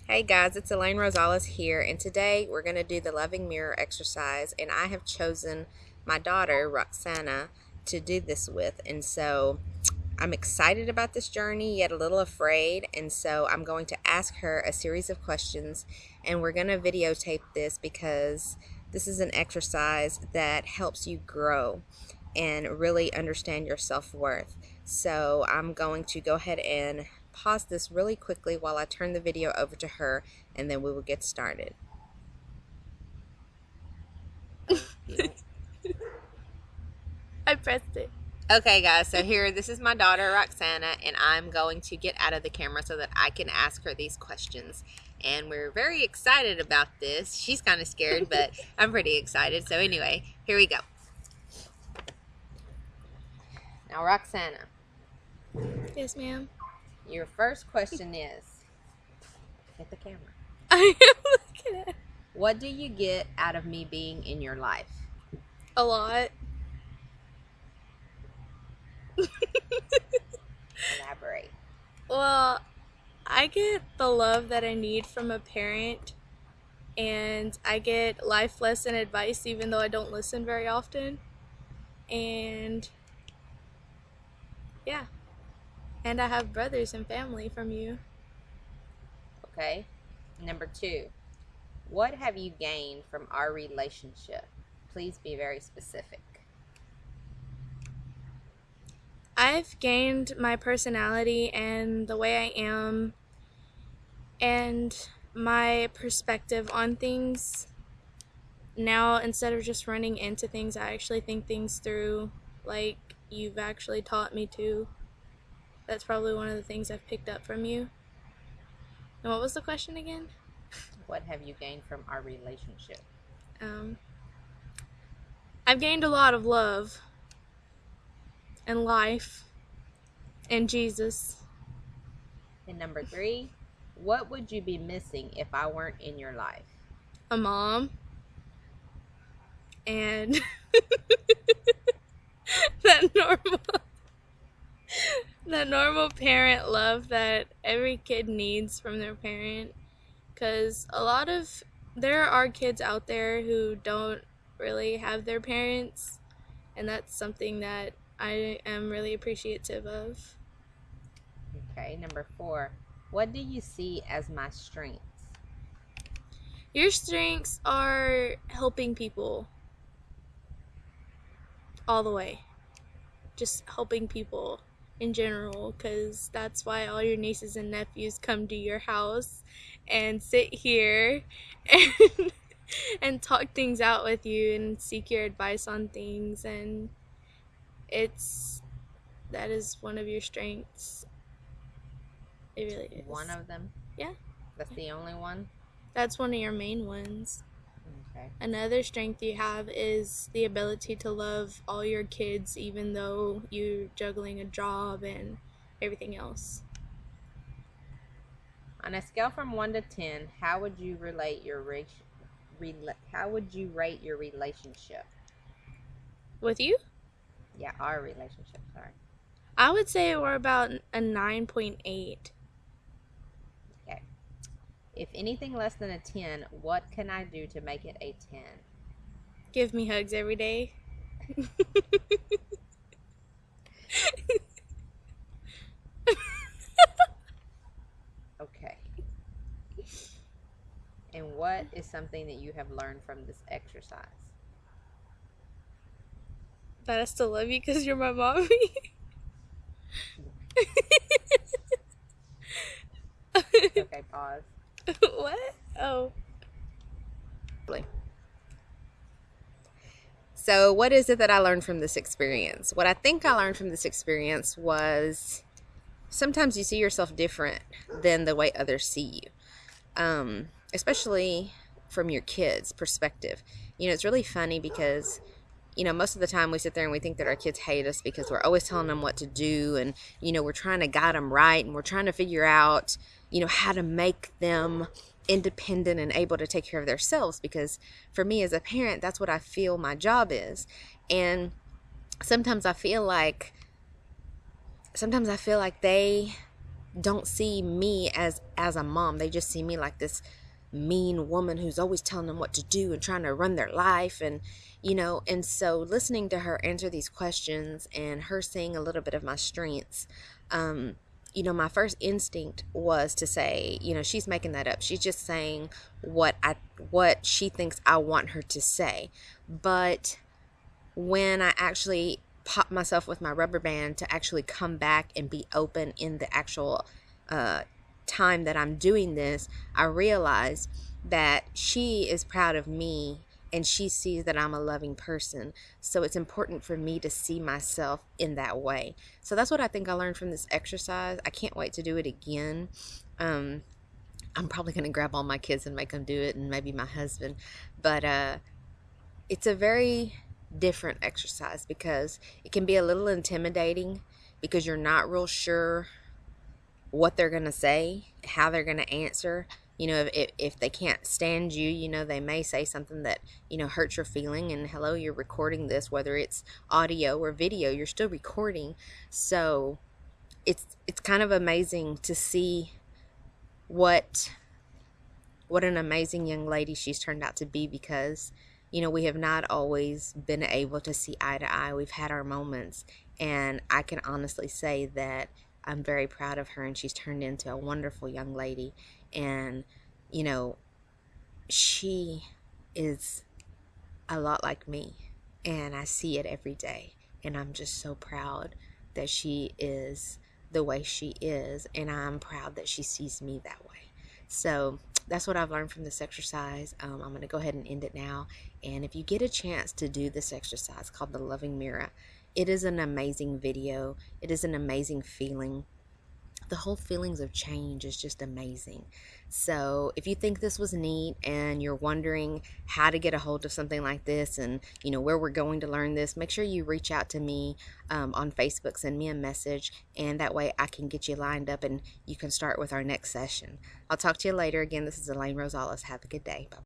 Hey guys, it's Elaine Rosales here, and today we're going to do the loving mirror exercise, and I have chosen my daughter, Roxana, to do this with, and so I'm excited about this journey, yet a little afraid, and so I'm going to ask her a series of questions, and we're going to videotape this because this is an exercise that helps you grow and really understand your self-worth. So I'm going to go ahead and pause this really quickly while I turn the video over to her, and then we will get started. I pressed it. Okay guys, so here, this is my daughter Roxana, and I'm going to get out of the camera so that I can ask her these questions. And we're very excited about this. She's kind of scared, but I'm pretty excited. So anyway, here we go. Now Roxana, Yes, ma'am. your first question is, hit the camera. I am looking at What do you get out of me being in your life? a lot. Elaborate. Well, I get the love that I need from a parent, and I get life lesson advice even though I don't listen very often. And yeah, and I have brothers and family from you. Okay. Number 2, what have you gained from our relationship? Please be very specific. I've gained my personality and the way I am and my perspective on things. Now, instead of just running into things, I actually think things through, like you've actually taught me to. That's probably one of the things I've picked up from you. And what was the question again? What have you gained from our relationship? Um, I've gained a lot of love and life and Jesus. And number 3, what would you be missing if I weren't in your life? A mom. And that normal parent love that every kid needs from their parent, because there are kids out there who don't really have their parents, and that's something that I am really appreciative of. Okay. Number 4, what do you see as my strengths? Your strengths are helping people all the way, just helping people in general, because that's why all your nieces and nephews come to your house and sit here and and talk things out with you and seek your advice on things, and it's that is one of your strengths. It really is. One of them? Yeah. That's the only one? That's one of your main ones. Okay. Another strength you have is the ability to love all your kids even though you're juggling a job and everything else. On a scale from 1 to 10, how would you rate your relationship? With you, Yeah, our relationship, sorry. I would say we're about a 9.8. Okay. If anything less than a 10, what can I do to make it a 10? Give me hugs every day. Okay. And what is something that you have learned from this exercise? That I still love you because you're my mommy. Okay, pause. What? Oh. So, what is it that I learned from this experience? What I think I learned from this experience was sometimes you see yourself different than the way others see you, especially from your kids' perspective. You know, it's really funny because, you know, most of the time we sit there and we think that our kids hate us because we're always telling them what to do, and, you know, we're trying to guide them right, and we're trying to figure out, you know, how to make them independent and able to take care of themselves, because for me as a parent, that's what I feel my job is. And sometimes I feel like they don't see me as a mom. They just see me like this mean woman who's always telling them what to do and trying to run their life. And and so listening to her answer these questions and her seeing a little bit of my strengths, my first instinct was to say, she's making that up. She's just saying what she thinks I want her to say. But when I actually pop myself with my rubber band to actually come back and be open in the actual time that I'm doing this, I realize that she is proud of me and she sees that I'm a loving person. So it's important for me to see myself in that way. So that's what I think I learned from this exercise. I can't wait to do it again. I'm probably going to grab all my kids and make them do it, and maybe my husband. But it's a very different exercise because it can be a little intimidating because you're not real sure what they're going to say, how they're going to answer. If they can't stand you, they may say something that, hurts your feeling. And hello, you're recording this, whether it's audio or video, you're still recording. So it's kind of amazing to see what an amazing young lady she's turned out to be, because we have not always been able to see eye to eye. We've had our moments, and I can honestly say that I'm very proud of her, and she's turned into a wonderful young lady. And she is a lot like me, and I see it every day, and I'm just so proud that she is the way she is, and I'm proud that she sees me that way. So that's what I've learned from this exercise. I'm going to go ahead and end it now. And if you get a chance to do this exercise called the Loving Mirror, it is an amazing video. It is an amazing feeling. The whole feelings of change is just amazing. So if you think this was neat and you're wondering how to get a hold of something like this, and where we're going to learn this, make sure you reach out to me on Facebook. Send me a message, and that way I can get you lined up and you can start with our next session. I'll talk to you later. Again, this is Elaine Rosales. Have a good day. Bye.